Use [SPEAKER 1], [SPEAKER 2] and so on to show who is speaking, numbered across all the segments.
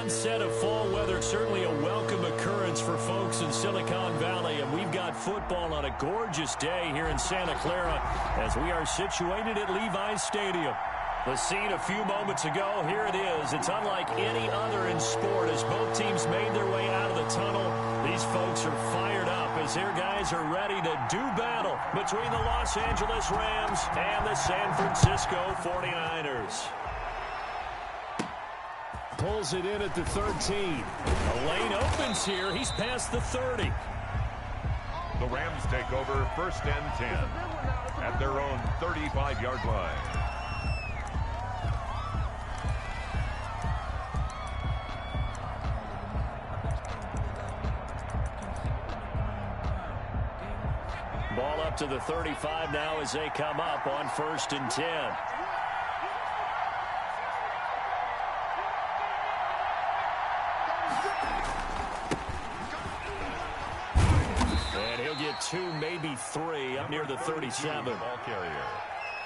[SPEAKER 1] onset of fall weather, certainly a welcome occurrence for folks in Silicon Valley. And we've got football on a gorgeous day here in Santa Clara as we are situated at Levi's Stadium. The scene a few moments ago, here it is. It's unlike any other in sport as both teams made their way out of the tunnel. These folks are fired up as their guys are ready to do battle between the Los Angeles Rams and the San Francisco 49ers. Pulls it in at the 13. A lane opens here. He's past the 30.
[SPEAKER 2] The Rams take over 1st and 10 at their own 35-yard line.
[SPEAKER 1] Ball up to the 35 now as they come up on 1st and 10. And he'll get 2, maybe 3 up near the 37.
[SPEAKER 2] Ball carrier.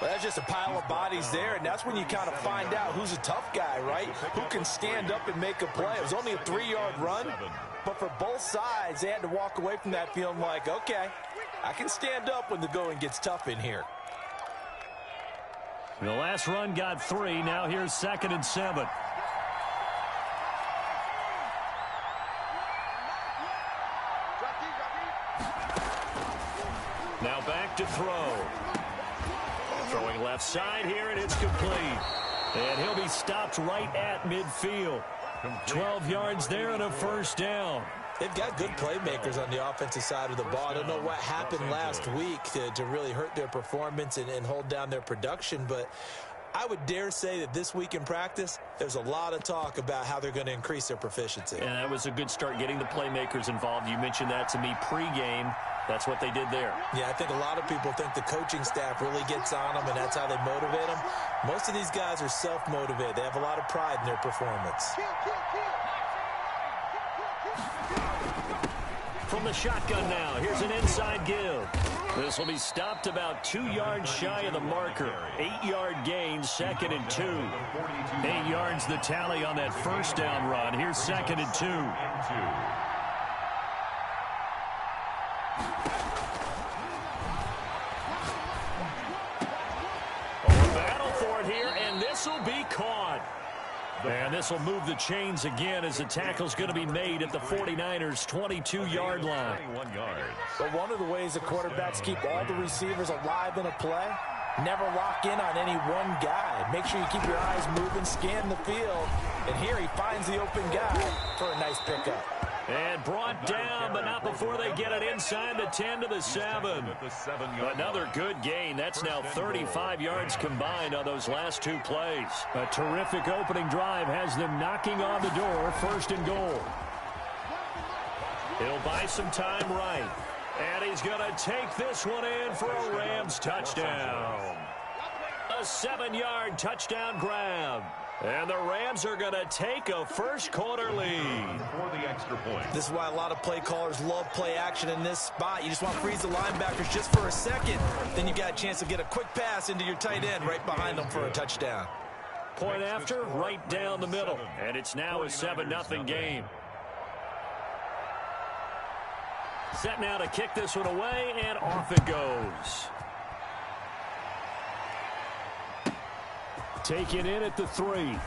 [SPEAKER 3] Well, that's just a pile of bodies there, and that's when you kind of find out who's a tough guy, right? Who can stand up and make a play. It was only a 3-yard run, but for both sides, they had to walk away from that feeling like, okay, I can stand up when the going gets tough in here.
[SPEAKER 1] The last run got 3. Now here's 2nd and 7. Now back to throw. Throwing left side here, and it's complete. And he'll be stopped right at midfield. 12 yards there and a 1st down.
[SPEAKER 3] They've got good playmakers on the offensive side of the ball. I don't know what happened last week to really hurt their performance and hold down their production, but I would dare say that this week in practice, there's a lot of talk about how they're going to increase their proficiency.
[SPEAKER 1] And that was a good start getting the playmakers involved. You mentioned that to me pregame. That's what they did there.
[SPEAKER 3] Yeah, I think a lot of people think the coaching staff really gets on them, and that's how they motivate them. Most of these guys are self-motivated. They have a lot of pride in their performance.
[SPEAKER 1] From the shotgun now, here's an inside give. This will be stopped about 2 yards shy of the marker. 8-yard gain, 2nd and 2. 8 yards the tally on that 1st down run. Here's 2nd and 2. Battle for it here, and this will be caught. And this will move the chains again as the tackle's going to be made at the 49ers' 22-yard line.
[SPEAKER 2] 21 yards.
[SPEAKER 3] But one of the ways the quarterbacks keep all the receivers alive in a play, never lock in on any one guy. Make sure you keep your eyes moving, scan the field. And here he finds the open guy for a nice pickup.
[SPEAKER 1] And brought down, but not before they get it inside the 10 to the 7. Another good gain. That's now 35 yards combined on those last 2 plays. A terrific opening drive has them knocking on the door, 1st and goal. He'll buy some time right. And he's going to take this one in for a Rams touchdown. A 7-yard touchdown grab. And the Rams are going to take a first-quarter lead.
[SPEAKER 2] For the extra point.
[SPEAKER 3] This is why a lot of play callers love play action in this spot. You just want to freeze the linebackers just for a second. Then you got a chance to get a quick pass into your tight end right behind them for a touchdown.
[SPEAKER 1] Point after, right down the middle. And it's now a 7-0 game. Set now to kick this one away, and off it goes. Taken in at the 3. And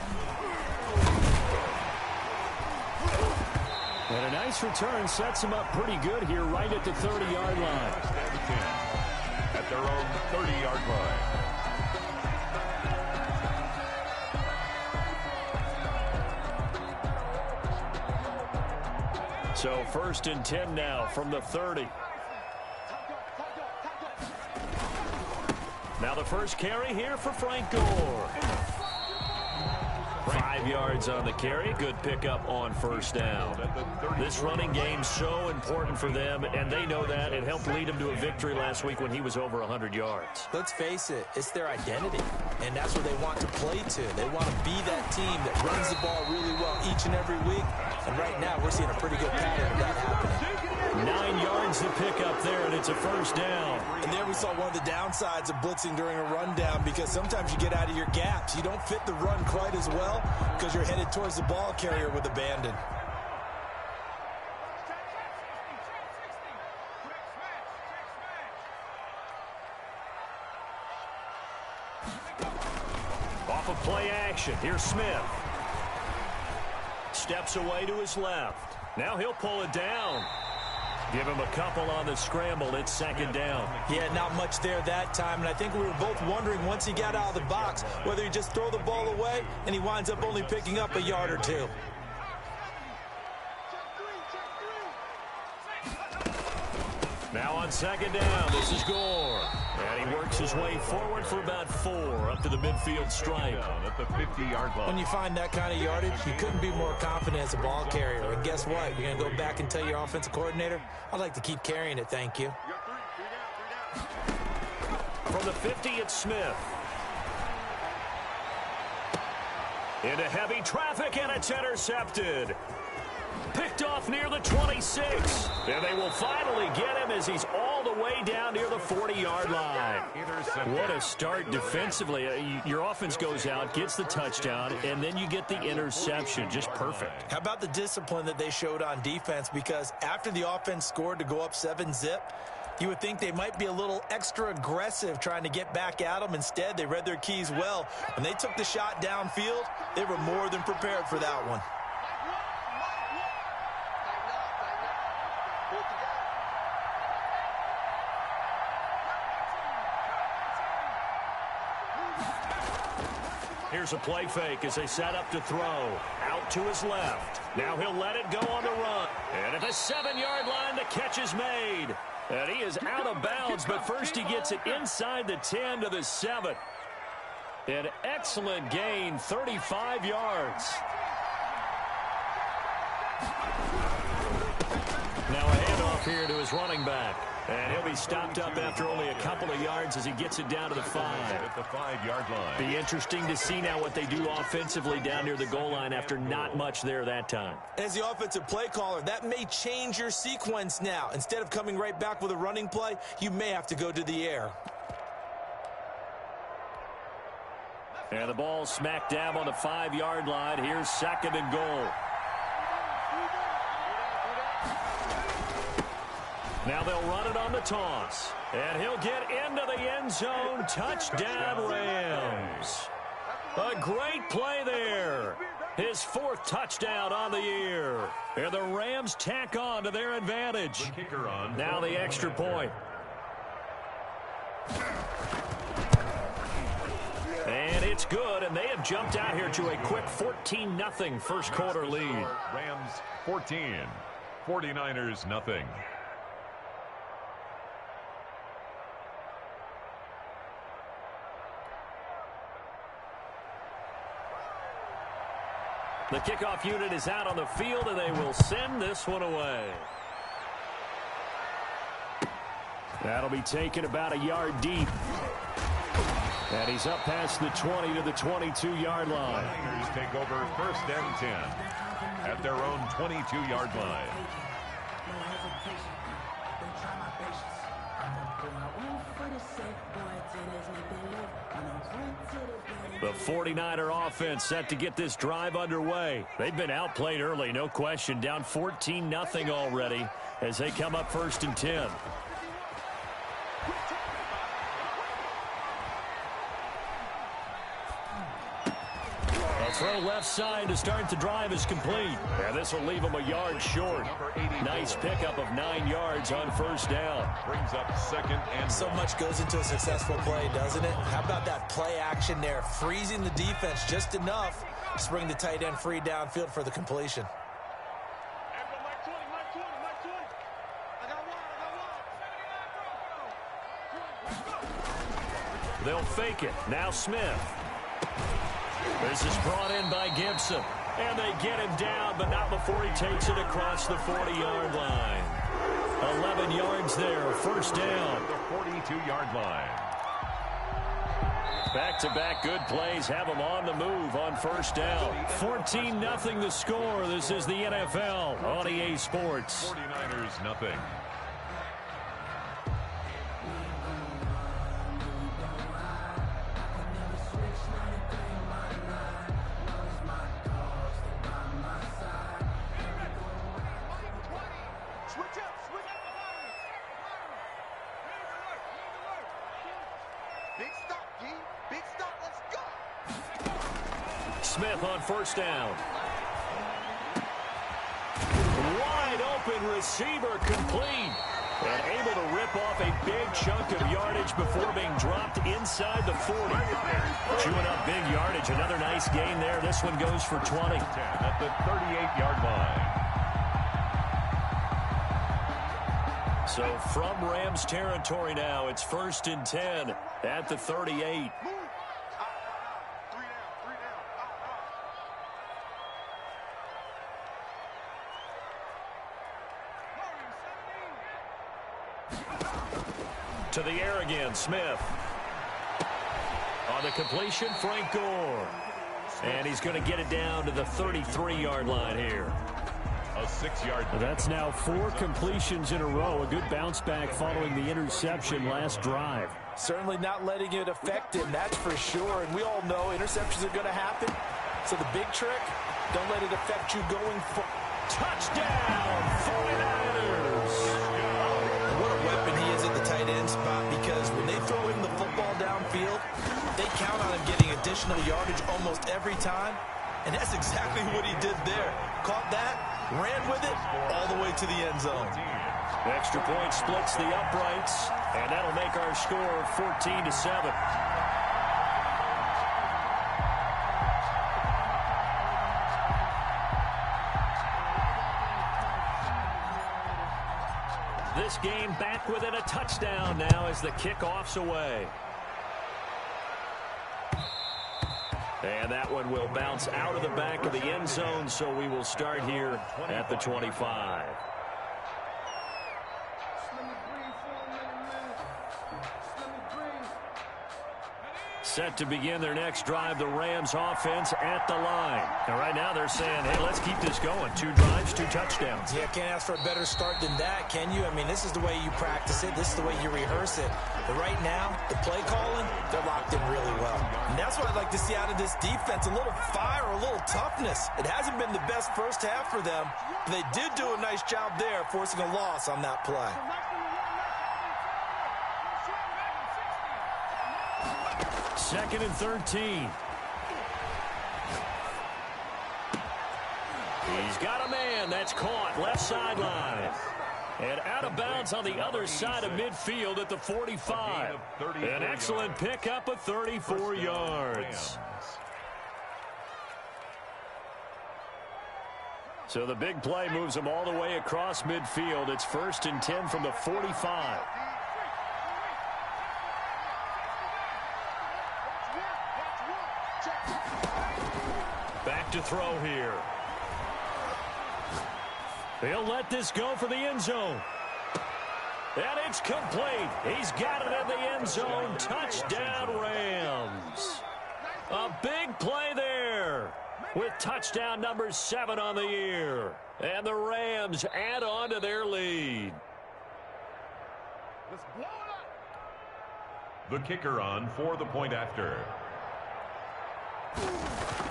[SPEAKER 1] a nice return sets him up pretty good here right at the 30-yard line.
[SPEAKER 2] At their own 30-yard line.
[SPEAKER 1] So 1st and 10 now from the 30. Now the first carry here for Frank Gore. 5 yards on the carry. Good pickup on 1st down. This running game so important for them, and they know that. It helped lead them to a victory last week when he was over 100 yards.
[SPEAKER 3] Let's face it, it's their identity, and that's what they want to play to. They want to be that team that runs the ball really well each and every week, and right now we're seeing a pretty good pattern of that happening.
[SPEAKER 1] 9 yards to pick up there, and it's a first down.
[SPEAKER 3] And there we saw one of the downsides of blitzing during a rundown, because sometimes you get out of your gaps. You don't fit the run quite as well because you're headed towards the ball carrier with abandon.
[SPEAKER 1] Off of play action, here's Smith. Steps away to his left. Now he'll pull it down. Give him a couple on the scramble. It's second down.
[SPEAKER 3] Yeah, not much there that time, and I think we were both wondering once he got out of the box whether he just throw the ball away, and he winds up only picking up a yard or two.
[SPEAKER 1] Now on second down, this is Gore. And he works his way forward for about 4 up to the midfield stripe.
[SPEAKER 2] At the 50-yard line.
[SPEAKER 3] When you find that kind of yardage, you couldn't be more confident as a ball carrier. And guess what? You're going to go back and tell your offensive coordinator, I'd like to keep carrying it, thank you.
[SPEAKER 1] From the 50, it's Smith. Into heavy traffic, and it's intercepted. Picked off near the 26. And they will finally get him as he's all the way down near the 40-yard line. What a start defensively. Your offense goes out, gets the touchdown, and then you get the interception. Just perfect.
[SPEAKER 3] How about the discipline that they showed on defense? Because after the offense scored to go up 7-zip, you would think they might be a little extra aggressive trying to get back at them. Instead, they read their keys well. When they took the shot downfield, they were more than prepared for that one.
[SPEAKER 1] Here's a play fake as they set up to throw. Out to his left. Now he'll let it go on the run. And at the 7-yard line, the catch is made. And he is out of bounds, but first he gets it inside the 10 to the 7. An excellent gain, 35 yards. Now a handoff here to his running back. And he'll be stopped up after only a couple of yards as he gets it down to the 5.
[SPEAKER 2] At the 5-yard line.
[SPEAKER 1] Be interesting to see now what they do offensively down near the goal line after not much there that time.
[SPEAKER 3] As the offensive play caller, that may change your sequence now. Instead of coming right back with a running play, you may have to go to the air.
[SPEAKER 1] And the ball smack dab on the 5-yard line. Here's second and goal. Now they'll run it on the toss. And he'll get into the end zone. Touchdown, Rams. A great play there. His 4th touchdown on the year. And the Rams tack on to their advantage.
[SPEAKER 2] The kicker on.
[SPEAKER 1] Now the extra point. And it's good, and they have jumped out here to a quick 14-0 first quarter lead.
[SPEAKER 2] Rams 14, 49ers nothing.
[SPEAKER 1] The kickoff unit is out on the field, and they will send this one away. That'll be taken about a yard deep. And he's up past the 20 to the 22-yard line.
[SPEAKER 2] The Niners take over first and 10 at their own 22-yard line.
[SPEAKER 1] The 49er offense set to get this drive underway. They've been outplayed early, no question. Down 14-0 already as they come up first and 10. A throw left side to start the drive is complete. And this will leave them a yard short. Nice pickup of 9 yards on first down.
[SPEAKER 2] Brings up second and
[SPEAKER 3] So much goes into a successful play, doesn't it? How about that play action there? Freezing the defense just enough to bring the tight end free downfield for the completion.
[SPEAKER 1] They'll fake it. Now Smith. This is brought in by Gibson. And they get him down, but not before he takes it across the 40-yard line. 11 yards there, first down.
[SPEAKER 2] the 42-yard line.
[SPEAKER 1] Back-to-back good plays have them on the move on first down. 14-0 the score. This is the NFL on EA Sports.
[SPEAKER 2] 49ers nothing.
[SPEAKER 1] Smith on first down. Wide open receiver complete. And able to rip off a big chunk of yardage before being dropped inside the 40. Chewing up big yardage. Another nice gain there. This one goes for 20.
[SPEAKER 2] At the 38-yard line.
[SPEAKER 1] So from Rams territory now, it's 1st and 10 at the 38. To the air again, Smith. On the completion, Frank Gore. And he's going to get it down to the 33-yard line here.
[SPEAKER 2] A 6-yard.
[SPEAKER 1] That's now 4 completions in a row. A good bounce back following the interception last drive.
[SPEAKER 3] Certainly not letting it affect him, that's for sure. And we all know interceptions are going to happen. So the big trick, don't let it affect you going for
[SPEAKER 1] touchdown, 49ers.
[SPEAKER 3] What a weapon he is at the tight end spot, because when they throw him the football downfield, they count on him getting additional yardage almost every time. And that's exactly what he did there. Caught that, ran with it, all the way to the end zone.
[SPEAKER 1] Extra point splits the uprights, and that'll make our score 14-7. This game back within a touchdown now as the kickoff's away. And that one will bounce out of the back of the end zone, so we will start here at the 25. Set to begin their next drive, the Rams offense at the line. And right now they're saying, hey, let's keep this going. 2 drives, 2 touchdowns.
[SPEAKER 3] Yeah, can't ask for a better start than that, can you? I mean, this is the way you practice it. This is the way you rehearse it. But right now, the play calling, they're locked in really well. And that's what I'd like to see out of this defense, a little fire, a little toughness. It hasn't been the best first half for them, but they did do a nice job there, forcing a loss on that play.
[SPEAKER 1] Second and 13. He's got a man that's caught left sideline. And out of bounds on the other side of midfield at the 45. An excellent pickup of 34 yards. So the big play moves them all the way across midfield. It's 1st and 10 from the 45. Back to throw here. He'll let this go for the end zone. And it's complete. He's got it in the end zone. Touchdown, Rams. A big play there with touchdown number 7 on the year. And the Rams add on to their lead.
[SPEAKER 2] Let's blow it up. The kicker on for the point after.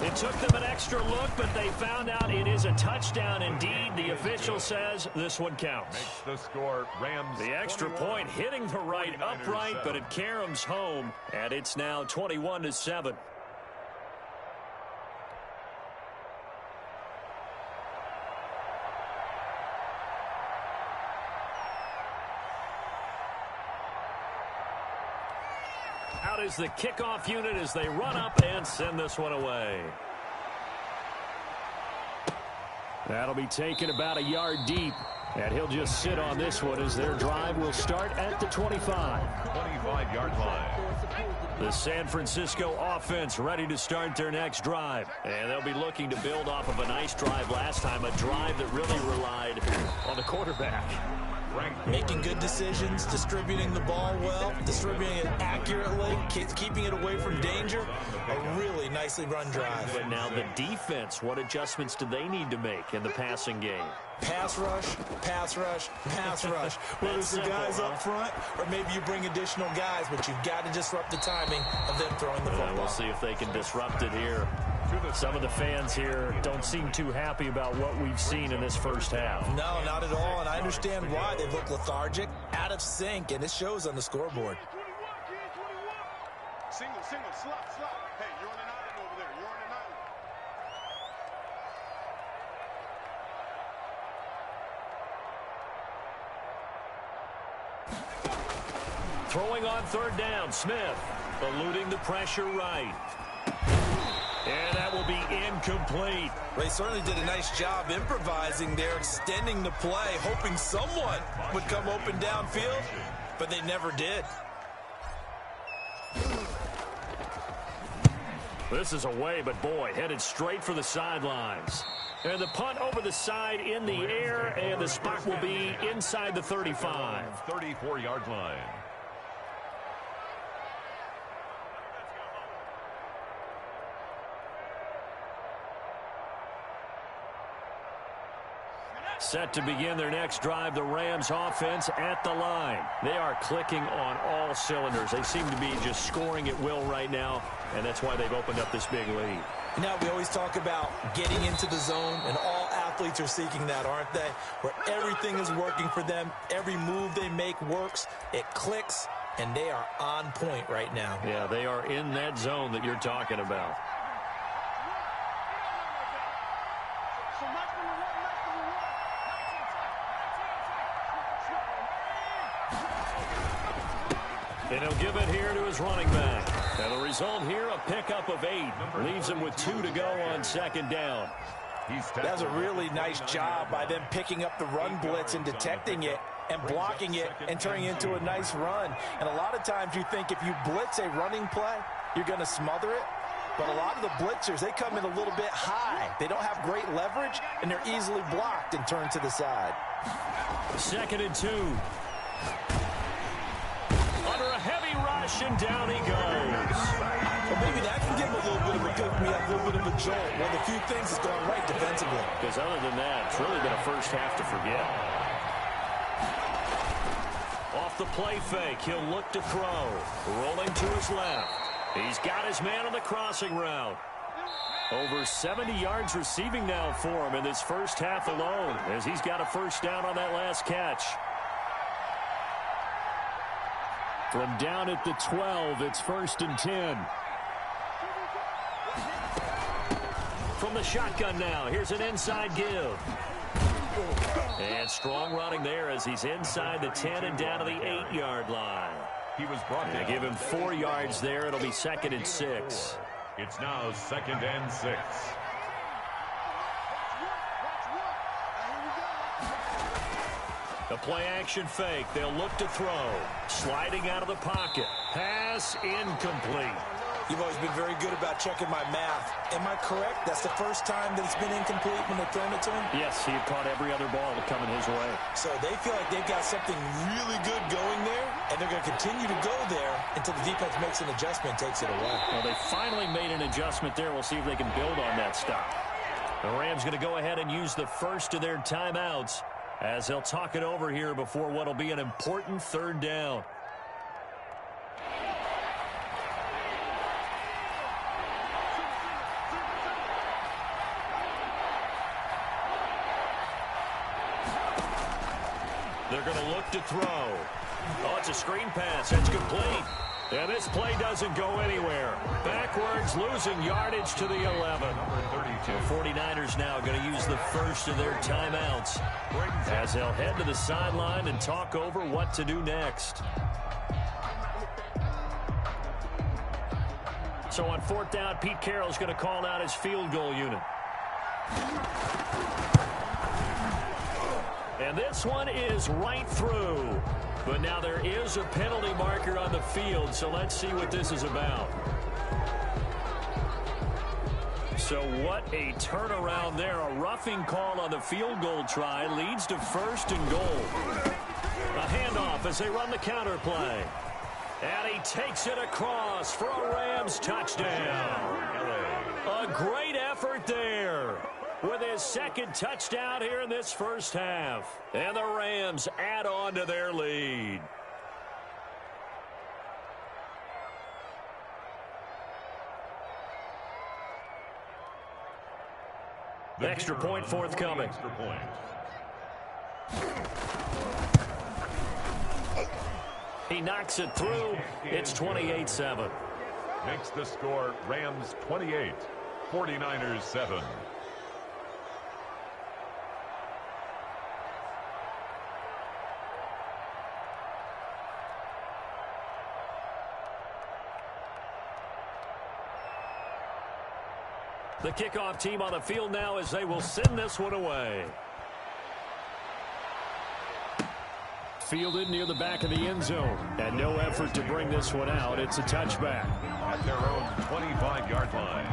[SPEAKER 1] It took them an extra look, but they found out it is a touchdown indeed. The official says this one counts.
[SPEAKER 2] Makes the score Rams.
[SPEAKER 1] The extra point hitting the right upright, but it caroms home, and it's now 21-7. Out is the kickoff unit as they run up and send this one away. That'll be taken about a yard deep, and he'll just sit on this one as their drive will start at the 25.
[SPEAKER 2] 25-yard line.
[SPEAKER 1] The San Francisco offense ready to start their next drive. And they'll be looking to build off of a nice drive last time, a drive that really relied on the quarterback.
[SPEAKER 3] Making good decisions, distributing the ball well, distributing it accurately, keeping it away from danger. A really nicely run drive.
[SPEAKER 1] But now the defense, what adjustments do they need to make in the passing game?
[SPEAKER 3] Pass rush, pass rush, pass rush. Whether it's the guys up front or maybe you bring additional guys, but you've got to disrupt the timing of them throwing the football.
[SPEAKER 1] We'll see if they can disrupt it here. Some of the fans here don't seem too happy about what we've seen in this first half.
[SPEAKER 3] No, not at all, and I understand why. They look lethargic, out of sync, and it shows on the scoreboard.
[SPEAKER 4] Single, slot. Hey, you're on an island over there. You're on an island.
[SPEAKER 1] Throwing on third down, Smith eluding the pressure right. And that will be incomplete.
[SPEAKER 3] They certainly did a nice job improvising there, extending the play, hoping someone would come open downfield, but they never did.
[SPEAKER 1] This is away, but boy, headed straight for the sidelines. And the punt over the side in the air, and the spot will be inside the 35.
[SPEAKER 2] 34-yard line.
[SPEAKER 1] Set to begin their next drive, the Rams offense at the line. They are clicking on all cylinders. They seem to be just scoring at will right now, and that's why they've opened up this big lead.
[SPEAKER 3] Now, we always talk about getting into the zone, and all athletes are seeking that, aren't they? Where everything is working for them. Every move they make works. It clicks, and they are on point right now.
[SPEAKER 1] Yeah, they are in that zone that you're talking about. And he'll give it here to his running back. And the result here, a pickup of 8. Leaves him with 2 to go on second down.
[SPEAKER 3] That's a really nice job by them picking up the run blitz and detecting it and blocking it and turning it into a nice run. And a lot of times you think if you blitz a running play, you're going to smother it. But a lot of the blitzers, they come in a little bit high. They don't have great leverage, and they're easily blocked and turned to the side.
[SPEAKER 1] 2nd and 2. Under a heavy rush, and down he goes.
[SPEAKER 3] Well, maybe that can give him a little bit of a pick-me-up, a little bit of a jolt. One of the few things that's gone right defensively.
[SPEAKER 1] Because other than that, it's really been a first half to forget. Off the play fake, he'll look to throw. Rolling to his left. He's got his man on the crossing route. Over 70 yards receiving now for him in this first half alone, as he's got a first down on that last catch. From down at the 12, it's 1st and 10. From the shotgun now, here's an inside give. And strong running there as he's inside the 10 and down to the 8-yard line.
[SPEAKER 2] He was brought down.
[SPEAKER 1] Give him 4 yards there. It'll be 2nd and 6.
[SPEAKER 2] It's now 2nd and 6.
[SPEAKER 1] The play action fake. They'll look to throw. Sliding out of the pocket. Pass incomplete.
[SPEAKER 3] You've always been very good about checking my math. Am I correct? That's the first time that it's been incomplete when they've thrown it to him?
[SPEAKER 1] Yes, he had caught every other ball coming his way.
[SPEAKER 3] So they feel like they've got something really good going there, and they're going to continue to go there until the defense makes an adjustment and takes it away.
[SPEAKER 1] Well, they finally made an adjustment there. We'll see if they can build on that stop. The Rams going to go ahead and use the first of their timeouts as they'll talk it over here before what will be an important 3rd down. They're going to look to throw. Oh, it's a screen pass. It's complete. And this play doesn't go anywhere. Backwards, losing yardage to the 11. The 49ers now going to use the first of their timeouts as they'll head to the sideline and talk over what to do next. So on 4th down, Pete Carroll's going to call out his field goal unit. And this one is right through. But now there is a penalty marker on the field, so let's see what this is about. So what a turnaround there. A roughing call on the field goal try leads to 1st and goal. A handoff as they run the counter play. And he takes it across for a Rams touchdown. A great effort there with his second touchdown here in this first half. And the Rams add on to their lead. Extra point forthcoming.
[SPEAKER 2] Extra point.
[SPEAKER 1] He knocks it through. It's 28-7.
[SPEAKER 2] Makes the score Rams 28, 49ers 7.
[SPEAKER 1] The kickoff team on the field now as they will send this one away. Fielded near the back of the end zone. And no effort to bring this one out. It's a touchback.
[SPEAKER 2] At their own 25-yard line.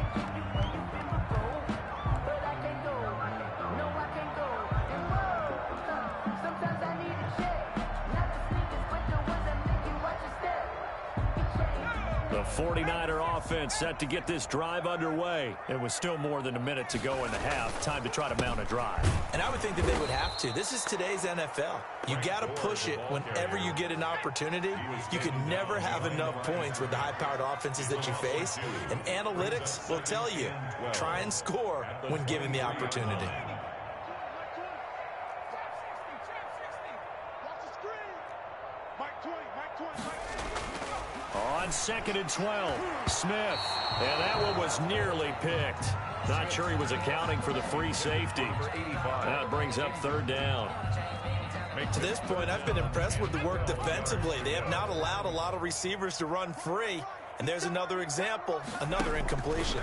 [SPEAKER 1] The 49er offense set to get this drive underway. It was still more than a minute to go in the half. Time to try to mount a drive.
[SPEAKER 3] And I would think that they would have to. This is today's NFL. You got to push it whenever you get an opportunity. You can never have enough points with the high-powered offenses that you face. And analytics will tell you, try and score when given the opportunity.
[SPEAKER 1] On 2nd and 12, Smith. And that one was nearly picked. Not sure he was accounting for the free safety. That brings up 3rd down.
[SPEAKER 3] To this point, I've been impressed with the work defensively. They have not allowed a lot of receivers to run free. And there's another example, another incompletion.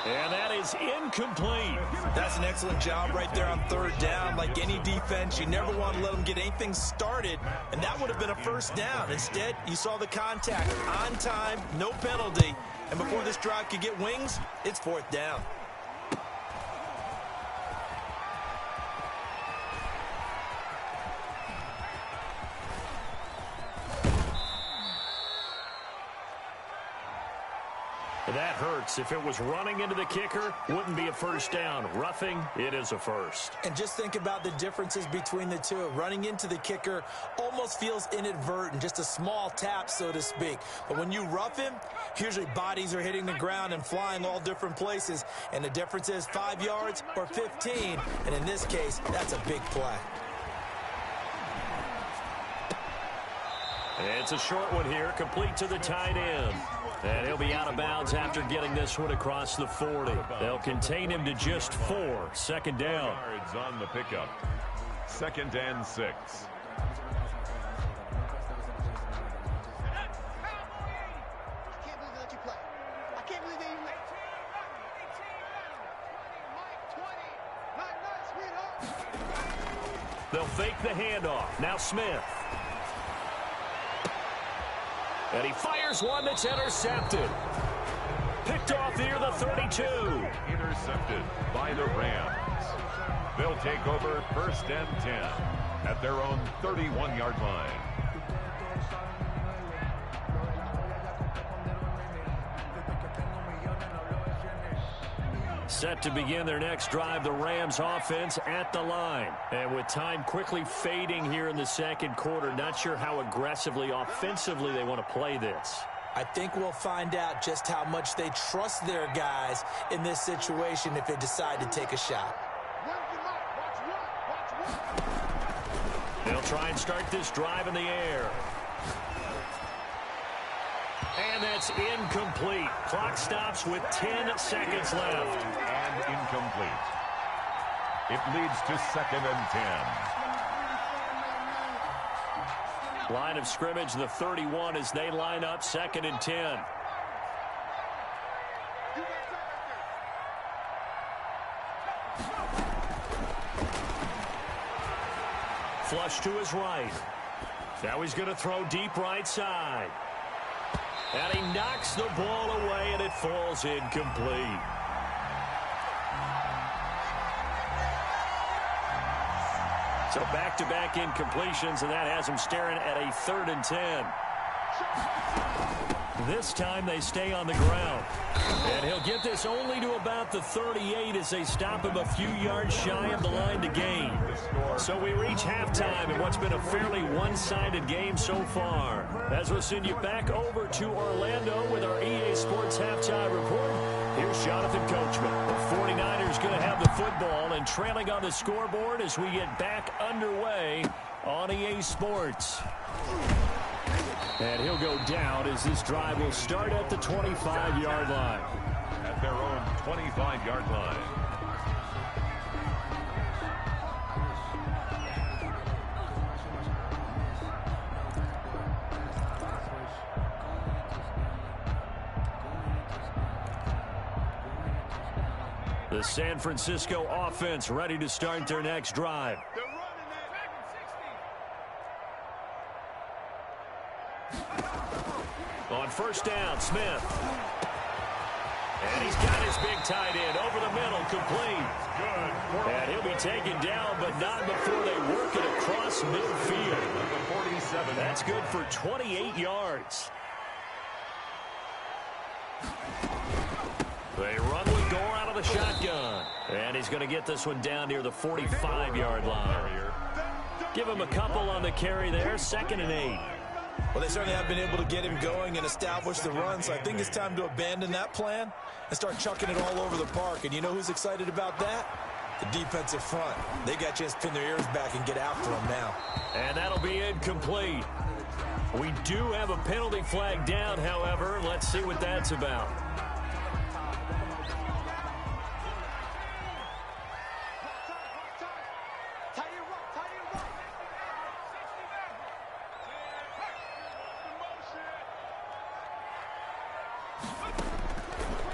[SPEAKER 1] And that is incomplete.
[SPEAKER 3] That's an excellent job right there on 3rd down. Like any defense, you never want to let them get anything started, and that would have been a 1st down. Instead, you saw the contact on time, no penalty, and before this drive could get wings, it's 4th down.
[SPEAKER 1] That hurts. If it was running into the kicker, wouldn't be a 1st down. Roughing, it is a 1st.
[SPEAKER 3] And just think about the differences between the two. Running into the kicker almost feels inadvertent, just a small tap, so to speak. But when you rough him, usually bodies are hitting the ground and flying all different places. And the difference is 5 yards or 15. And in this case, that's a big play.
[SPEAKER 1] It's a short one here, complete to the tight end. And he'll be out of bounds after getting this one across the 40. They'll contain him to just 4. 2nd down.
[SPEAKER 2] Yards on the pickup. 2nd and 6.
[SPEAKER 1] They'll fake the handoff. Now Smith. And he fires one that's intercepted. Picked off near the 32.
[SPEAKER 2] Intercepted by the Rams. They'll take over 1st and 10 at their own 31-yard line.
[SPEAKER 1] Set to begin their next drive, the Rams offense at the line. And with time quickly fading here in the 2nd quarter, not sure how aggressively, offensively they want to play this.
[SPEAKER 3] I think we'll find out just how much they trust their guys in this situation if they decide to take a shot.
[SPEAKER 1] They'll try and start this drive in the air. And that's incomplete. Clock stops with 10 seconds left.
[SPEAKER 2] And incomplete. It leads to 2nd and 10.
[SPEAKER 1] Line of scrimmage, the 31 as they line up 2nd and 10. Flush to his right. Now he's going to throw deep right side. And he knocks the ball away, and it falls incomplete. So back-to-back incompletions, and that has them staring at a 3rd and 10. This time they stay on the ground. And he'll get this only to about the 38 as they stop him a few yards shy of the line to gain. So we reach halftime in what's been a fairly one-sided game so far. As we'll send you back over to Orlando with our EA Sports Halftime Report, here's Jonathan Coachman. The 49ers going to have the football and trailing on the scoreboard as we get back underway on EA Sports. And he'll go down as this drive will start at the 25-yard line.
[SPEAKER 2] At their own 25-yard line.
[SPEAKER 1] The San Francisco offense ready to start their next drive. On first down, Smith. And he's got his big tight end over the middle, complete. And he'll be taken down, but not before they work it across midfield.
[SPEAKER 2] 47.
[SPEAKER 1] That's good for 28 yards. They run with Gore out of the shotgun. And he's going to get this one down near the 45-yard line. Give him a couple on the carry there, 2nd and 8.
[SPEAKER 3] Well, they certainly have been able to get him going and establish the run, so I think it's time to abandon that plan and start chucking it all over the park. And you know who's excited about that? The defensive front. They got a chance to pin their ears back and get after him now.
[SPEAKER 1] And that'll be incomplete. We do have a penalty flag down, however. Let's see what that's about.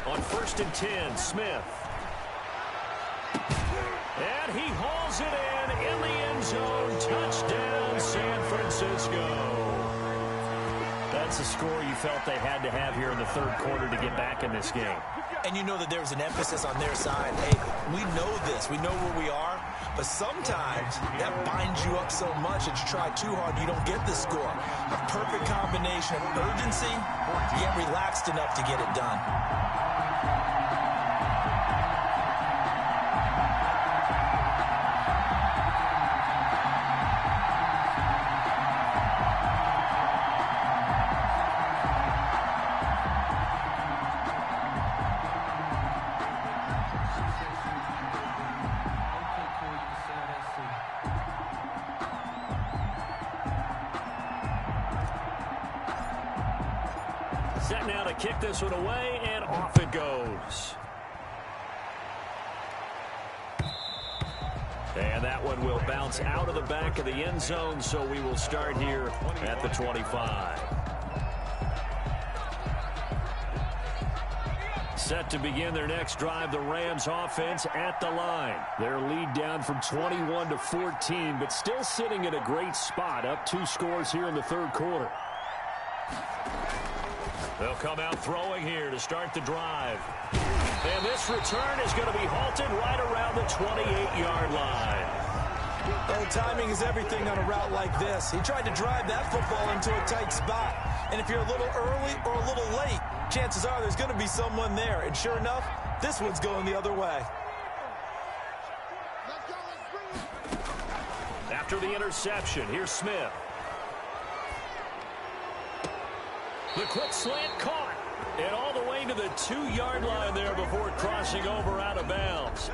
[SPEAKER 1] On 1st and 10, Smith. And he hauls it in the end zone. Touchdown, San Francisco. That's a score you felt they had to have here in the 3rd quarter to get back in this game.
[SPEAKER 3] And you know that there's an emphasis on their side. Hey, we know this. We know where we are. But sometimes that binds you up so much that you try too hard, you don't get the score. A perfect combination of urgency, yet relaxed enough to get it done.
[SPEAKER 1] Set now to kick this one away, and off it goes. And that one will bounce out of the back of the end zone, so we will start here at the 25. Set to begin their next drive, the Rams offense at the line. Their lead down from 21 to 14, but still sitting in a great spot, up 2 scores here in the 3rd quarter. They'll come out throwing here to start the drive. And this return is going to be halted right around the 28-yard line.
[SPEAKER 3] Well, timing is everything on a route like this. He tried to drive that football into a tight spot. And if you're a little early or a little late, chances are there's going to be someone there. And sure enough, this one's going the other way.
[SPEAKER 1] After the interception, here's Smith. The quick slant caught. And all the way to the 2-yard line there before crossing over out of bounds.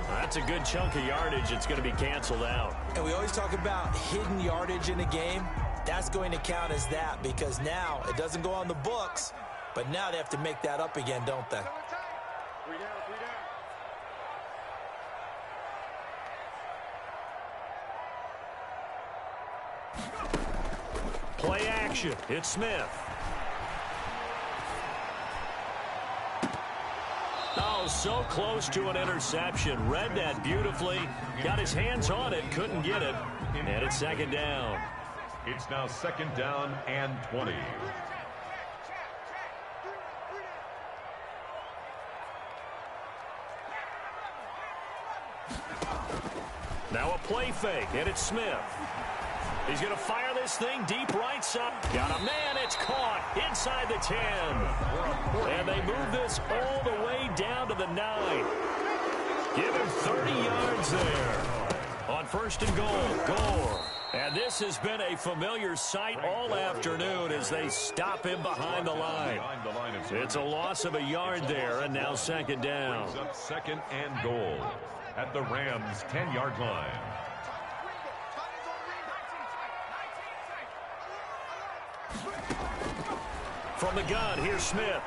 [SPEAKER 1] That's a good chunk of yardage. It's going to be canceled out.
[SPEAKER 3] And we always talk about hidden yardage in a game. That's going to count as that because now it doesn't go on the books, but now they have to make that up again, don't they?
[SPEAKER 4] 3 down, 3 down.
[SPEAKER 1] Play action. It's Smith. Oh, so close to an interception. Read that beautifully. Got his hands on it. Couldn't get it. And it's 2nd down.
[SPEAKER 2] It's now 2nd down and 20.
[SPEAKER 1] Now a play fake, and it's Smith. He's going to fire this thing deep right side. Got a man. It's caught inside the 10. And they move this all the way down to the 9. Give him 30 yards there. On first and goal, Gore. And this has been a familiar sight all afternoon as they stop him behind the line. It's a loss of a yard there, and now second down.
[SPEAKER 2] Second and goal at the Rams' 10-yard line.
[SPEAKER 1] From the gun, here's Smith.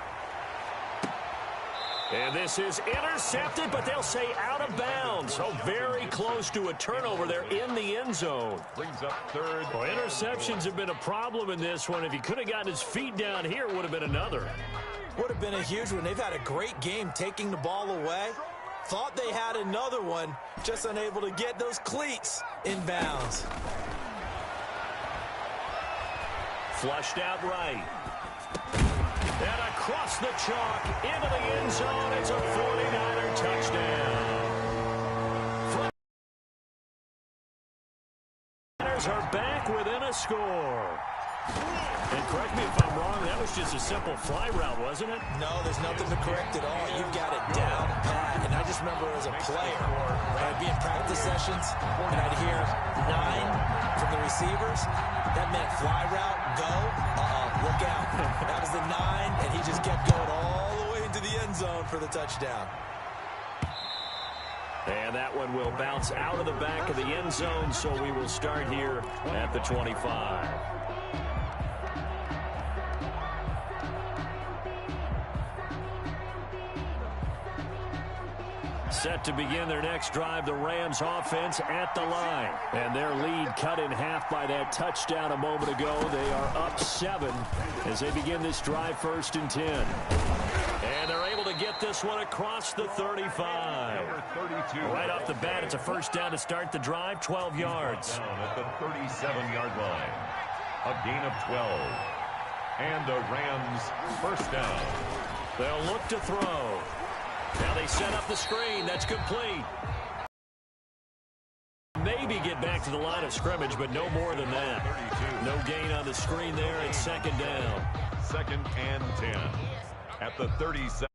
[SPEAKER 1] And this is intercepted, but they'll say out of bounds. So very close to a turnover there in the end zone.
[SPEAKER 2] Brings up third.
[SPEAKER 1] Well, interceptions have been a problem in this one. If he could have gotten his feet down here, it would have been another.
[SPEAKER 3] Would have been a huge one. They've had a great game taking the ball away. Thought they had another one, just unable to get those cleats in bounds.
[SPEAKER 1] Flushed out right. And across the chalk into the end zone. It's a 49er touchdown. Flyers are back within a score. And correct me if I'm wrong, that was just a simple fly route, wasn't it?
[SPEAKER 3] No, there's nothing to correct at all. You've got it down pat. And I just remember as a player, I'd be in practice sessions, and I'd hear 9 from the receivers. That meant fly route, go, look out. That was the 9, and he just kept going all the way into the end zone for the touchdown.
[SPEAKER 1] And that one will bounce out of the back of the end zone, so we will start here at the 25. Set to begin their next drive, the Rams offense at the line. And their lead cut in half by that touchdown a moment ago. They are up 7 as they begin this drive, first and 10. And they're able to get this one across the 35. Right off the bat, it's a first down to start the drive, 12 yards.
[SPEAKER 2] Down at the 37-yard line. A gain of 12. And the Rams first down.
[SPEAKER 1] They'll look to throw. Now they set up the screen. That's complete. Maybe get back to the line of scrimmage, but no more than that. No gain on the screen there. It's second down.
[SPEAKER 2] Second and 10 at the 37.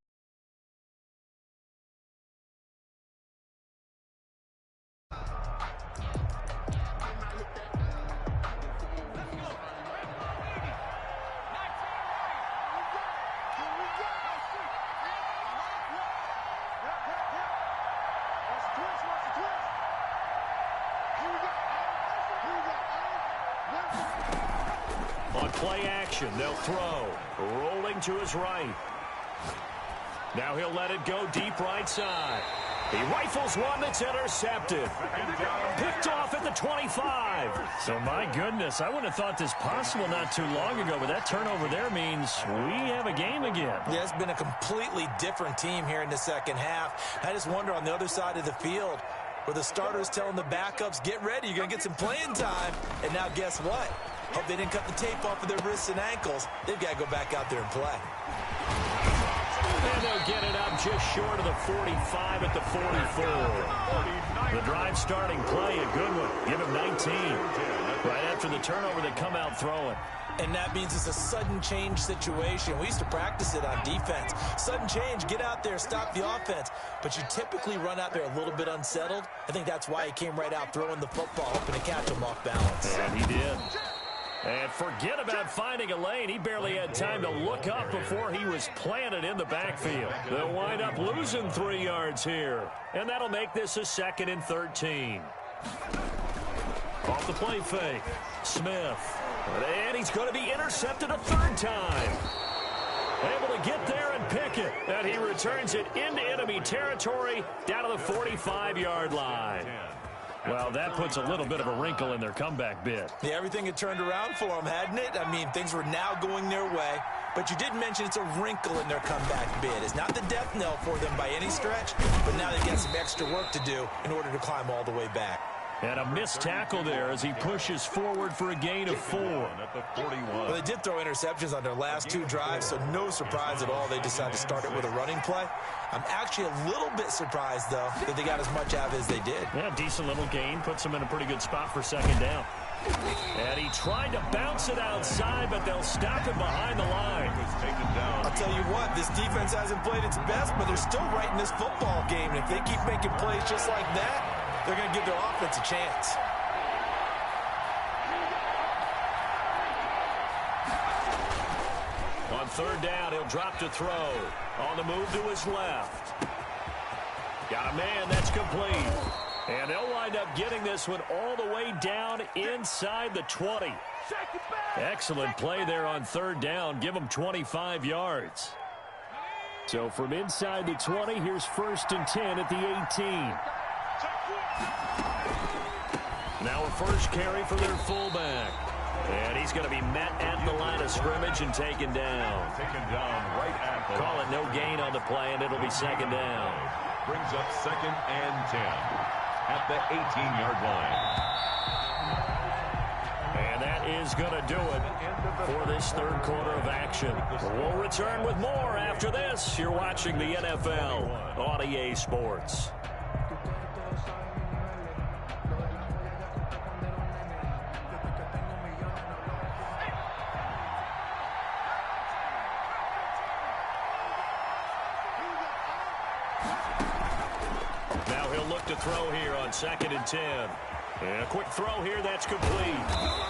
[SPEAKER 1] On play action, they'll throw. Rolling to his right. Now he'll let it go deep right side. He rifles one that's intercepted. Picked off at the 25. So, my goodness, I wouldn't have thought this possible not too long ago, but that turnover there means we have a game again.
[SPEAKER 3] Yeah, it's been a completely different team here in the second half. I just wonder on the other side of the field where the starters telling the backups, get ready, you're going to get some playing time. And now guess what? Hope they didn't cut the tape off of their wrists and ankles. They've got to go back out there and play.
[SPEAKER 1] And they'll get it up just short of the 45 at the 44. The drive starting play, a good one. Give him 19. Right after the turnover, they come out throwing.
[SPEAKER 3] And that means it's a sudden change situation. We used to practice it on defense. Sudden change, get out there, stop the offense. But you typically run out there a little bit unsettled. I think that's why he came right out throwing the football, hoping to catch him off balance.
[SPEAKER 1] And he did. And forget about finding a lane. He barely had time to look up before he was planted in the backfield. They'll wind up losing 3 yards here. And that'll make this a 2nd and 13. Off the play fake. Smith. And he's going to be intercepted a 3rd time. Able to get there and pick it. And he returns it into enemy territory down to the 45-yard line. Well, that puts a little bit of a wrinkle in their comeback bid.
[SPEAKER 3] Yeah, everything had turned around for them, hadn't it? I mean, things were now going their way. But you did mention it's a wrinkle in their comeback bid. It's not the death knell for them by any stretch, but now they've got some extra work to do in order to climb all the way back.
[SPEAKER 1] And a missed tackle there as he pushes forward for a gain of 4.
[SPEAKER 2] At the 41.
[SPEAKER 3] Well, they did throw interceptions on their last 2 drives, so no surprise at all they decided to start it with a running play. I'm actually a little bit surprised, though, that they got as much out of it as they did.
[SPEAKER 1] Yeah, decent little gain. Puts them in a pretty good spot for second down. And he tried to bounce it outside, but they'll stop him behind the line.
[SPEAKER 3] I'll tell you what, this defense hasn't played its best, but they're still right in this football game. And if they keep making plays just like that, they're going to give their offense a chance.
[SPEAKER 1] On third down, he'll drop to throw. On the move to his left. Got a man, that's complete. And they'll wind up getting this one all the way down inside the 20. Excellent play there on third down. Give them 25 yards. So from inside the 20, here's 1st and 10 at the 18. Now a first carry for their fullback. And he's going to be met at the line of scrimmage and taken down.
[SPEAKER 2] Taken down right at the
[SPEAKER 1] Call it no gain on the play, and it'll be second down.
[SPEAKER 2] Brings up 2nd and 10 at the 18-yard line.
[SPEAKER 1] And that is going to do it for this third quarter of action. We'll return with more after this. You're watching the NFL on EA Sports. Now he'll look to throw here on 2nd and 10. And a quick throw here, that's complete.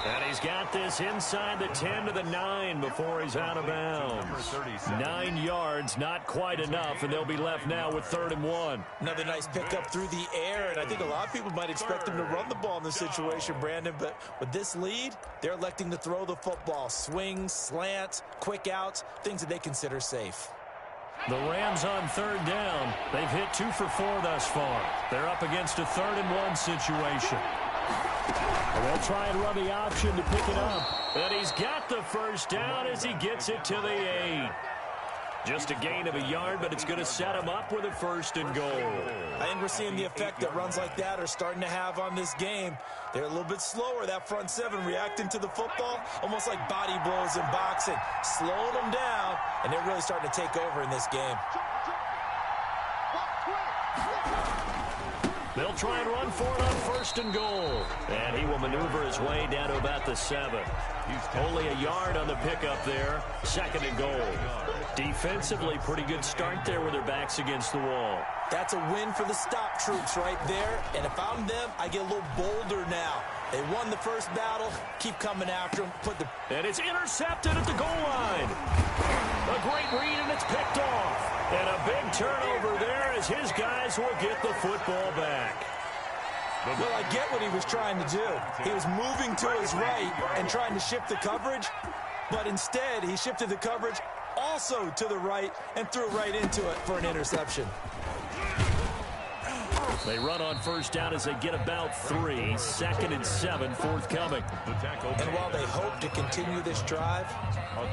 [SPEAKER 1] And he's got this inside the 10 to the 9 before he's out of bounds. 9 yards, not quite enough, and they'll be left now with 3rd and 1.
[SPEAKER 3] Another nice pickup through the air, and I think a lot of people might expect them to run the ball in this situation, Brandon, but with this lead, they're electing to throw the football. Swings, slants, quick outs, things that they consider safe.
[SPEAKER 1] The Rams on third down. They've hit 2 for 4 thus far. They're up against a 3rd and 1 situation. And they'll try and run the option to pick it up. And he's got the first down as he gets it to the 8. Just a gain of a yard, but it's going to set him up with a 1st and goal.
[SPEAKER 3] I think we're seeing the effect that runs like that are starting to have on this game. They're a little bit slower, that front 7, reacting to the football, almost like body blows in boxing, slowing them down, and they're really starting to take over in this game.
[SPEAKER 1] They'll try and run for it on 1st and goal. And he will maneuver his way down to about the 7. Only a yard on the pickup there. 2nd and goal. Defensively, pretty good start there with their backs against the wall.
[SPEAKER 3] That's a win for the stop troops right there. And if I'm them, I get a little bolder now. They won the first battle. Keep coming after them.
[SPEAKER 1] And it's intercepted at the goal line. A great read, and it's picked off. And a big turnover there as his guys will get the football back.
[SPEAKER 3] Well, I get what he was trying to do. He was moving to his right and trying to shift the coverage, but instead he shifted the coverage also to the right and threw right into it for an interception.
[SPEAKER 1] They run on first down as they get about 3. 2nd and 7 forthcoming.
[SPEAKER 3] And while they hope to continue this drive,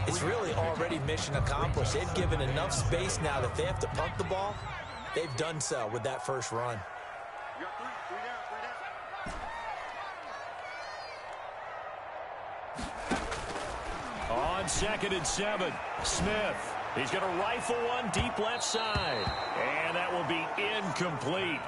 [SPEAKER 3] it's really already mission accomplished. They've given enough space now that they have to punt the ball. They've done so with that first run.
[SPEAKER 1] On 2nd and 7, Smith. He's going to rifle one deep left side. And that will be incomplete.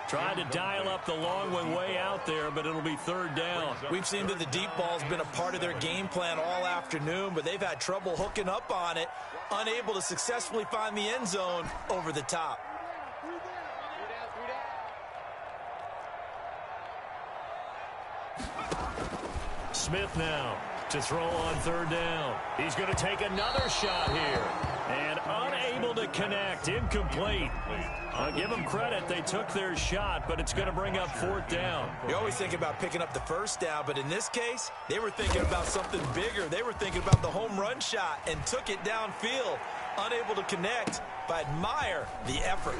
[SPEAKER 1] Tried to dial up the long one way out there, but it'll be 3rd down.
[SPEAKER 3] We've seen that the deep ball's been a part of their game plan all afternoon, but they've had trouble hooking up on it, unable to successfully find the end zone over the top.
[SPEAKER 1] Smith now to throw on 3rd down. He's going to take another shot here. And unable to connect. Incomplete. I'll give them credit. They took their shot, but it's going to bring up 4th down.
[SPEAKER 3] You always think about picking up the first down, but in this case, they were thinking about something bigger. They were thinking about the home run shot and took it downfield. Unable to connect, but admire the effort.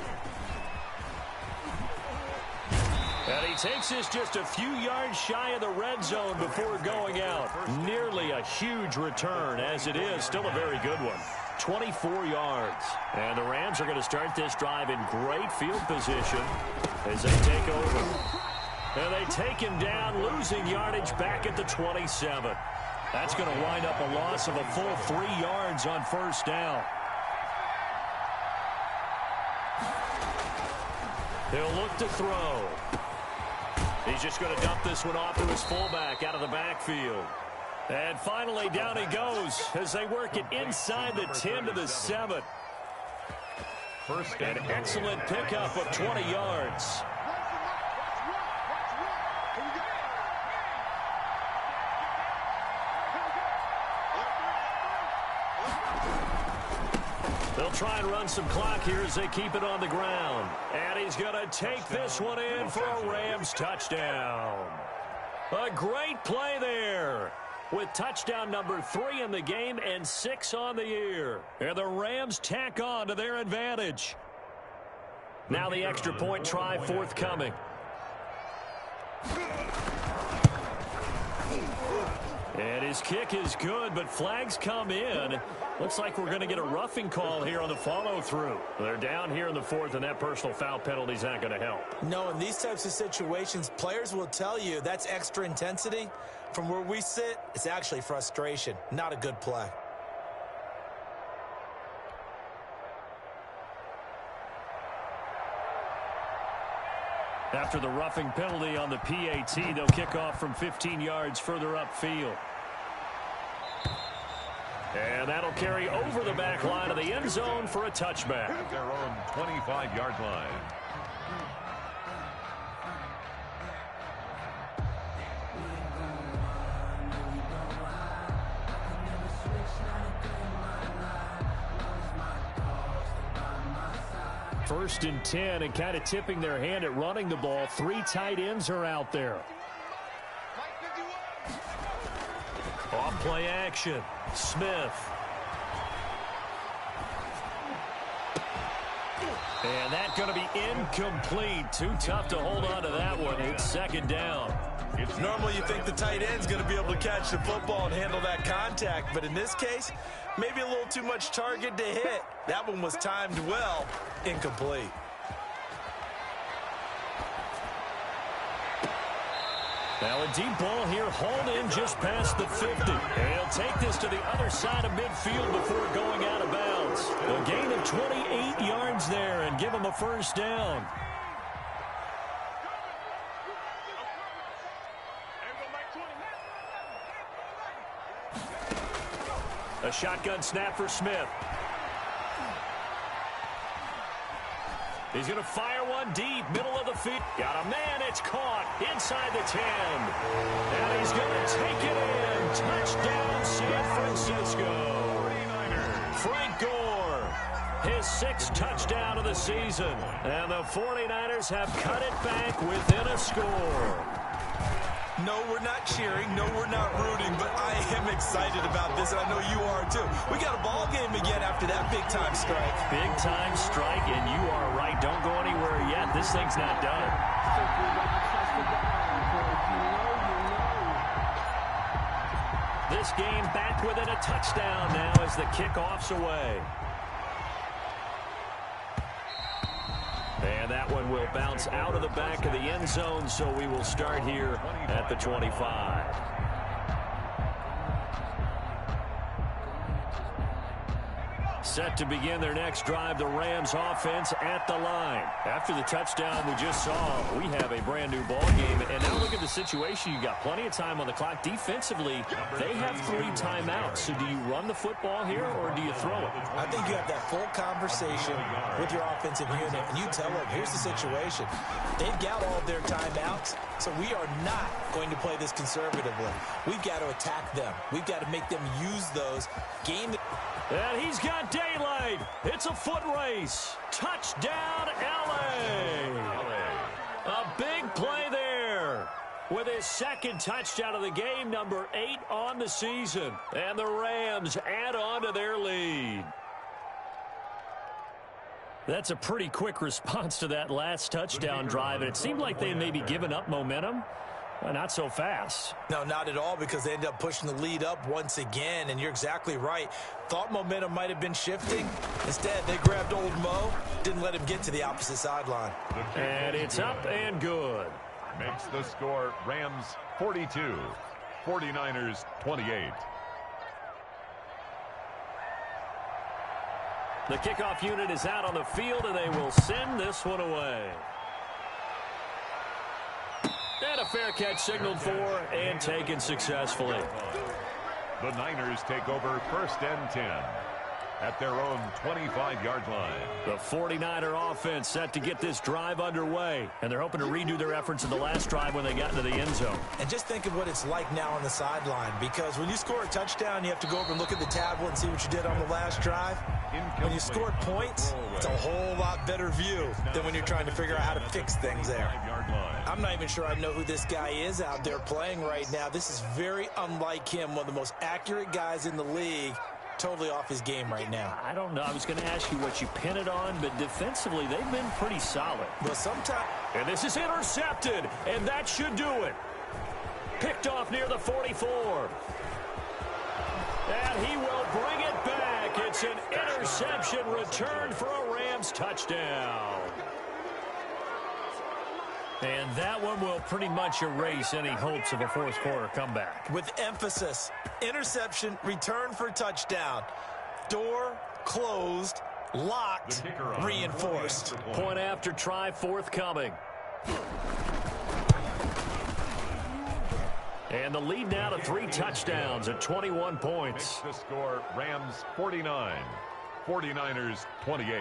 [SPEAKER 1] And he takes this just a few yards shy of the red zone before going out. Nearly a huge return, as it is. Still a very good one. 24 yards. And the Rams are going to start this drive in great field position as they take over. And they take him down, losing yardage back at the 27. That's going to wind up a loss of a full 3 yards on first down. He'll look to throw. He's just going to dump this one off to his fullback out of the backfield. And finally, down he goes as they work it inside the 10 to the 7. An excellent pickup of 20 yards. They'll try and run some clock here as they keep it on the ground. And he's going to take this one in for a Rams touchdown. A great play there, with touchdown number 3 in the game and 6 on the year. And the Rams tack on to their advantage. Now the extra point try forthcoming. And his kick is good, but flags come in. Looks like we're going to get a roughing call here on the follow-through. They're down here in the 4th, and that personal foul penalty is not going to help.
[SPEAKER 3] No, in these types of situations, players will tell you that's extra intensity. From where we sit, it's actually frustration, not a good play.
[SPEAKER 1] After the roughing penalty on the PAT, they'll kick off from 15 yards further upfield. And that'll carry over the back line of the end zone for a touchback.
[SPEAKER 2] At their own 25-yard line.
[SPEAKER 1] First and 10, and kind of tipping their hand at running the ball. 3 tight ends are out there. Off play action. Smith. And that's going to be incomplete. Too tough to hold on to that one. It's second down.
[SPEAKER 3] Normally you think the tight end's going to be able to catch the football and handle that contact, but in this case, maybe a little too much target to hit. That one was timed well. Incomplete.
[SPEAKER 1] Now a deep ball here, hauled in just past the 50. And he'll take this to the other side of midfield before going out of bounds. A gain of 28 yards there and give him a first down. A shotgun snap for Smith. He's going to fire one deep, middle of the field. Got a man, it's caught inside the 10. And he's going to take it in. Touchdown, San Francisco. Frank Gore, his 6th touchdown of the season. And the 49ers have cut it back within a score.
[SPEAKER 3] No, we're not cheering. No, we're not rooting, but I am excited about this, and I know you are too. We got a ball game again after that big-time strike.
[SPEAKER 1] Big-time strike, and you are right. Don't go anywhere yet. This thing's not done. This game back within a touchdown now as the kickoff's away. And that one will bounce out of the back of the end zone, so we will start here at the 25. Set to begin their next drive, the Rams offense at the line. After the touchdown we just saw, we have a brand new ball game. And now look at the situation. You got plenty of time on the clock. Defensively, they have 3 timeouts. So do you run the football here or do you throw it?
[SPEAKER 3] I think you have that full conversation with your offensive unit, and you tell them, here's the situation. They've got all of their timeouts, so we are not going to play this conservatively. We've got to attack them. We've got to make them use those.
[SPEAKER 1] And he's got daylight. It's a foot race. Touchdown, L.A. A big play there with his 2nd touchdown of the game, number 8 on the season. And the Rams add on to their lead. That's a pretty quick response to that last touchdown drive, and it seemed like they had maybe given up momentum. Well, not so fast.
[SPEAKER 3] No, not at all, because they ended up pushing the lead up once again, and you're exactly right. Thought momentum might have been shifting. Instead, they grabbed old Mo, didn't let him get to the opposite sideline.
[SPEAKER 1] And it's up and good.
[SPEAKER 2] Makes the score Rams 42, 49ers 28.
[SPEAKER 1] The kickoff unit is out on the field, and they will send this one away. And a fair catch signaled for and taken successfully.
[SPEAKER 2] The Niners take over 1st and 10 at their own 25-yard line.
[SPEAKER 1] The 49er offense set to get this drive underway, and they're hoping to redo their efforts in the last drive when they got into the end zone.
[SPEAKER 3] And just think of what it's like now on the sideline, because when you score a touchdown, you have to go over and look at the tablet and see what you did on the last drive. When you scored points, it's a whole lot better view than when you're trying to figure out how to fix things there. I'm not even sure I know who this guy is out there playing right now. This is very unlike him, one of the most accurate guys in the league. Totally off his game right now.
[SPEAKER 1] I don't know. I was going to ask you what you pin it on, but defensively, they've been pretty solid.
[SPEAKER 3] Well, sometimes...
[SPEAKER 1] And this is intercepted, and that should do it. Picked off near the 44. And he will bring it back. It's an interception returned for a Rams touchdown. And that one will pretty much erase any hopes of a fourth quarter comeback.
[SPEAKER 3] With emphasis, interception, return for touchdown. Door closed, locked, reinforced.
[SPEAKER 1] Point after try forthcoming. And the lead now to 3 touchdowns at 21 points.
[SPEAKER 2] Makes the score Rams 49, 49ers 28.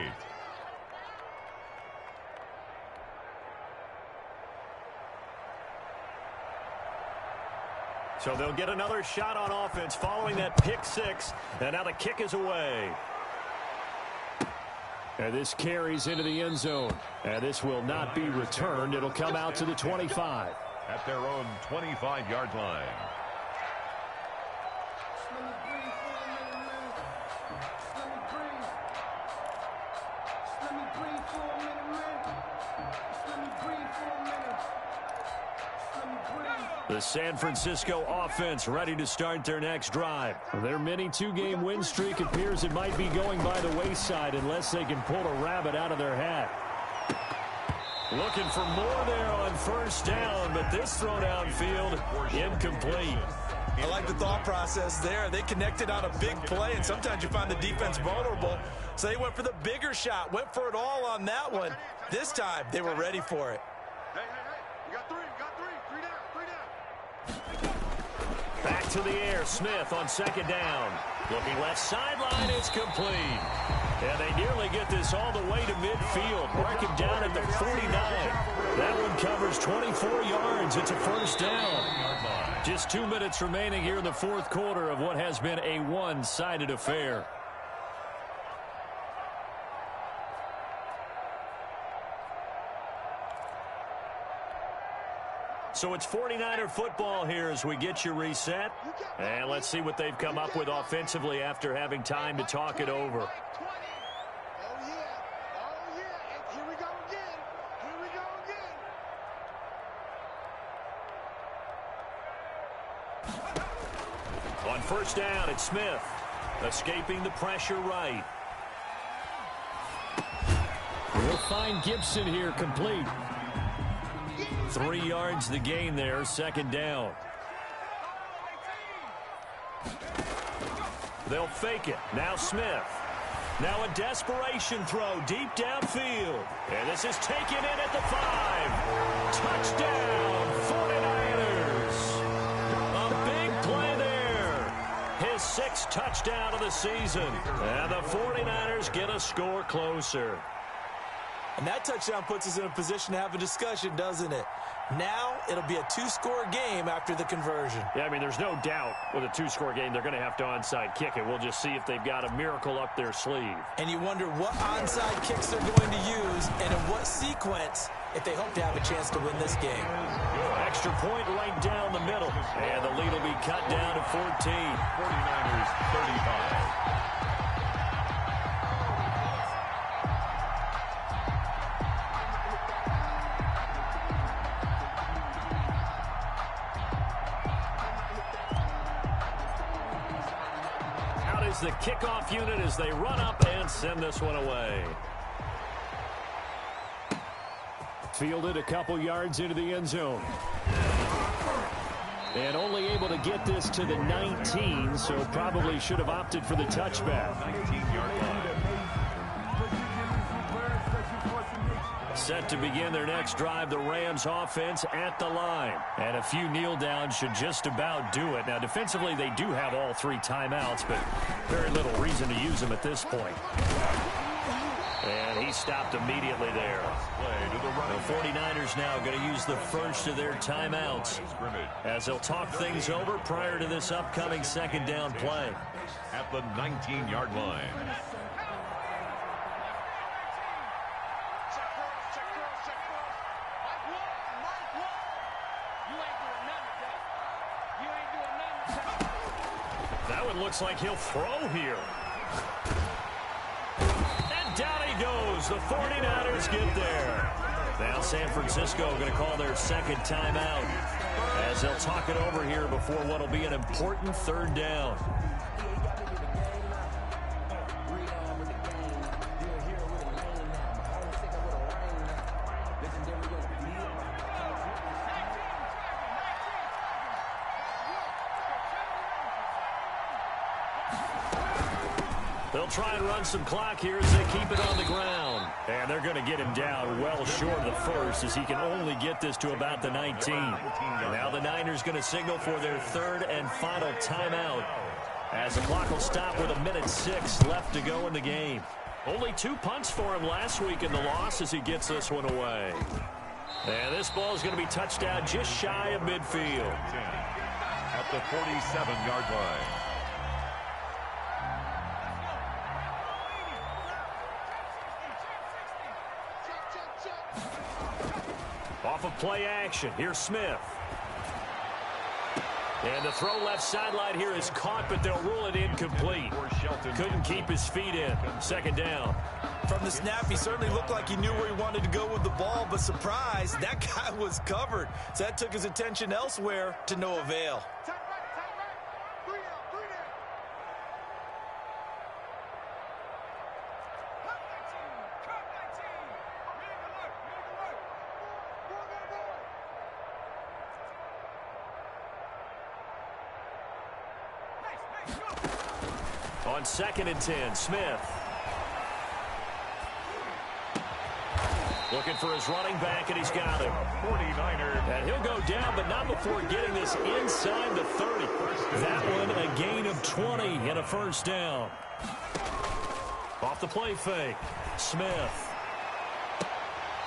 [SPEAKER 1] So they'll get another shot on offense following that pick 6. And now the kick is away. And this carries into the end zone. And this will not be returned. It'll come out to the 25.
[SPEAKER 2] At their own 25-yard line.
[SPEAKER 1] The San Francisco offense ready to start their next drive. Their mini 2-game win streak appears it might be going by the wayside unless they can pull a rabbit out of their hat. Looking for more there on first down, but this throw downfield incomplete.
[SPEAKER 3] I like the thought process there. They connected on a big play, and sometimes you find the defense vulnerable. So they went for the bigger shot, went for it all on that one. This time, they were ready for it.
[SPEAKER 4] Hey, you got three down.
[SPEAKER 1] Back to the air, Smith on second down. Looking left sideline, it's complete. And they nearly get this all the way to midfield. Mark him down at the 49. That one covers 24 yards. It's a first down. Just 2 minutes remaining here in the fourth quarter of what has been a one-sided affair. So it's 49er football here as we get you reset. And let's see what they've come up with offensively after having time to talk it over.
[SPEAKER 4] Oh, yeah. And here we go again.
[SPEAKER 1] On first down, it's Smith. Escaping the pressure right. We'll find Gibson here complete. 3 yards the gain there, second down. They'll fake it. Now Smith. Now a desperation throw deep downfield. And this is taken in at the 5. Touchdown, 49ers. A big play there. His 6th touchdown of the season. And the 49ers get a score closer.
[SPEAKER 3] And that touchdown puts us in a position to have a discussion, doesn't it? Now it'll be a 2-score game after the conversion.
[SPEAKER 1] Yeah, I mean, there's no doubt with a 2-score game they're going to have to onside kick it. We'll just see if they've got a miracle up their sleeve.
[SPEAKER 3] And you wonder what onside kicks they're going to use and in what sequence if they hope to have a chance to win this game.
[SPEAKER 1] Extra point right down the middle. And the lead will be cut down to 14.
[SPEAKER 2] 49ers 35.
[SPEAKER 1] The kickoff unit as they run up and send this one away. Fielded a couple yards into the end zone. And only able to get this to the 19, so probably should have opted for the touchback.
[SPEAKER 2] 19-yard line.
[SPEAKER 1] Set to begin their next drive, the Rams offense at the line. And a few kneel downs should just about do it. Now, defensively, they do have all 3 timeouts, but very little reason to use them at this point. And he stopped immediately there. The 49ers now going to use the first of their timeouts as they'll talk things over prior to this upcoming second down play.
[SPEAKER 2] At the 19-yard line.
[SPEAKER 1] That one looks like he'll throw here. And down he goes. The 49ers get there. Now San Francisco going to call their second timeout as they'll talk it over here before what will be an important third down. They'll try and run some clock here as they keep it on the ground. And they're going to get him down well short of the first as he can only get this to about the 19. And now the Niners going to signal for their third and final timeout as the clock will stop with 1:06 left to go in the game. Only 2 punts for him last week in the loss as he gets this one away. And this ball is going to be touched down just shy of midfield.
[SPEAKER 2] At the 47-yard line.
[SPEAKER 1] Off of play action, here's Smith. And the throw left sideline here is caught, but they'll rule it incomplete. Couldn't keep his feet in. Second down.
[SPEAKER 3] From the snap, he certainly looked like he knew where he wanted to go with the ball, but surprise, that guy was covered. So that took his attention elsewhere to no avail.
[SPEAKER 1] On 2nd and 10, Smith. Looking for his running back, and he's got him.
[SPEAKER 2] 49ers.
[SPEAKER 1] And he'll go down, but not before getting this inside the 30. That one a gain of 20 and a first down. Off the play fake, Smith.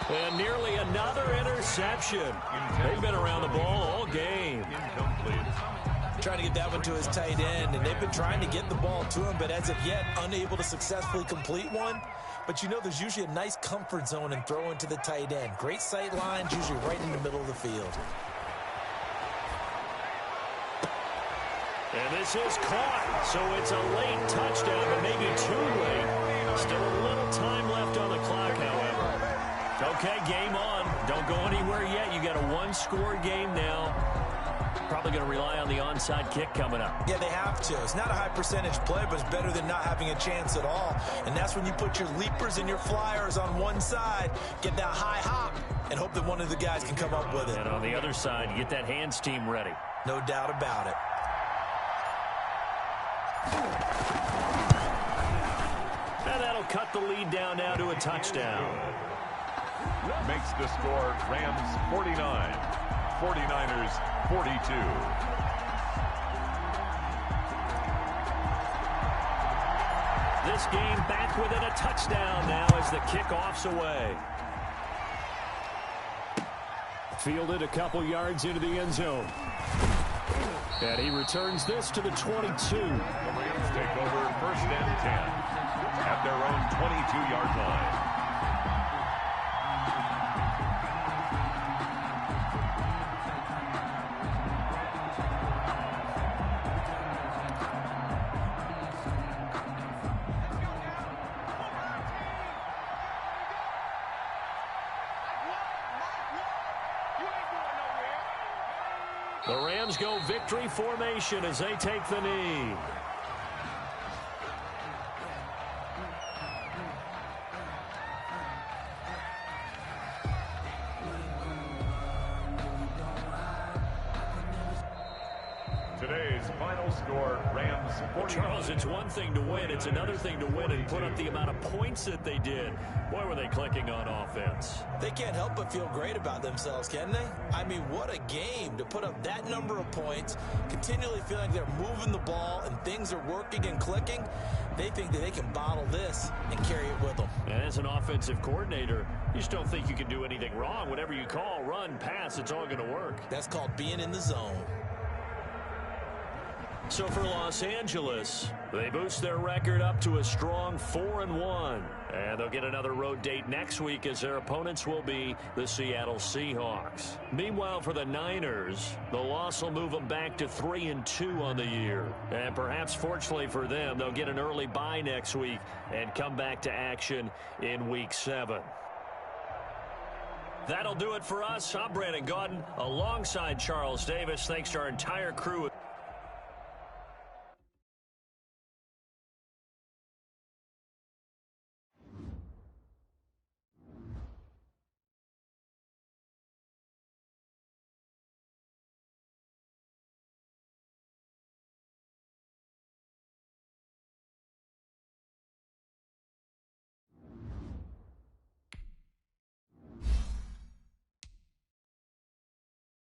[SPEAKER 1] And nearly another interception. They've been around the ball all game.
[SPEAKER 2] Incomplete.
[SPEAKER 3] Trying to get that one to his tight end, and they've been trying to get the ball to him, but as of yet, unable to successfully complete one. But you know there's usually a nice comfort zone in throwing to the tight end. Great sight lines, usually right in the middle of the field.
[SPEAKER 1] And this is caught, so it's a late touchdown, but maybe too late. Still a little time left on the clock, however. Okay, game on. Don't go anywhere yet. You got a one-score game now. Probably going to rely on the onside kick coming up.
[SPEAKER 3] Yeah, they have to. It's not a high percentage play, but it's better than not having a chance at all. And that's when you put your leapers and your flyers on one side, get that high hop, and hope that one of the guys can come up with it.
[SPEAKER 1] And on the other side, get that hands team ready.
[SPEAKER 3] No doubt about it.
[SPEAKER 1] And that'll cut the lead down now to a touchdown.
[SPEAKER 2] Makes the score Rams 49, 49ers 42.
[SPEAKER 1] This game back within a touchdown now as the kickoff's away. Fielded a couple yards into the end zone. And he returns this to the 22.
[SPEAKER 2] The Rams take over 1st and 10 at their own 22-yard line.
[SPEAKER 1] The Rams go victory formation as they take the knee.
[SPEAKER 2] Today's final score, Rams 40.
[SPEAKER 1] Charles, it's one thing to win. It's another thing to win and put up the amount of points that they did. Boy, were they clicking on offense.
[SPEAKER 3] They can't help but feel great about themselves, can they? I mean, what a game to put up that number of points, continually feeling they're moving the ball and things are working and clicking. They think that they can bottle this and carry it with them.
[SPEAKER 1] And as an offensive coordinator, you just don't think you can do anything wrong. Whatever you call, run, pass, it's all going to work.
[SPEAKER 3] That's called being in the zone.
[SPEAKER 1] So for Los Angeles, they boost their record up to a strong 4-1. And they'll get another road date next week as their opponents will be the Seattle Seahawks. Meanwhile, for the Niners, the loss will move them back to 3-2 on the year. And perhaps fortunately for them, they'll get an early bye next week and come back to action in Week 7. That'll do it for us. I'm Brandon Gaudin alongside Charles Davis. Thanks to our entire crew.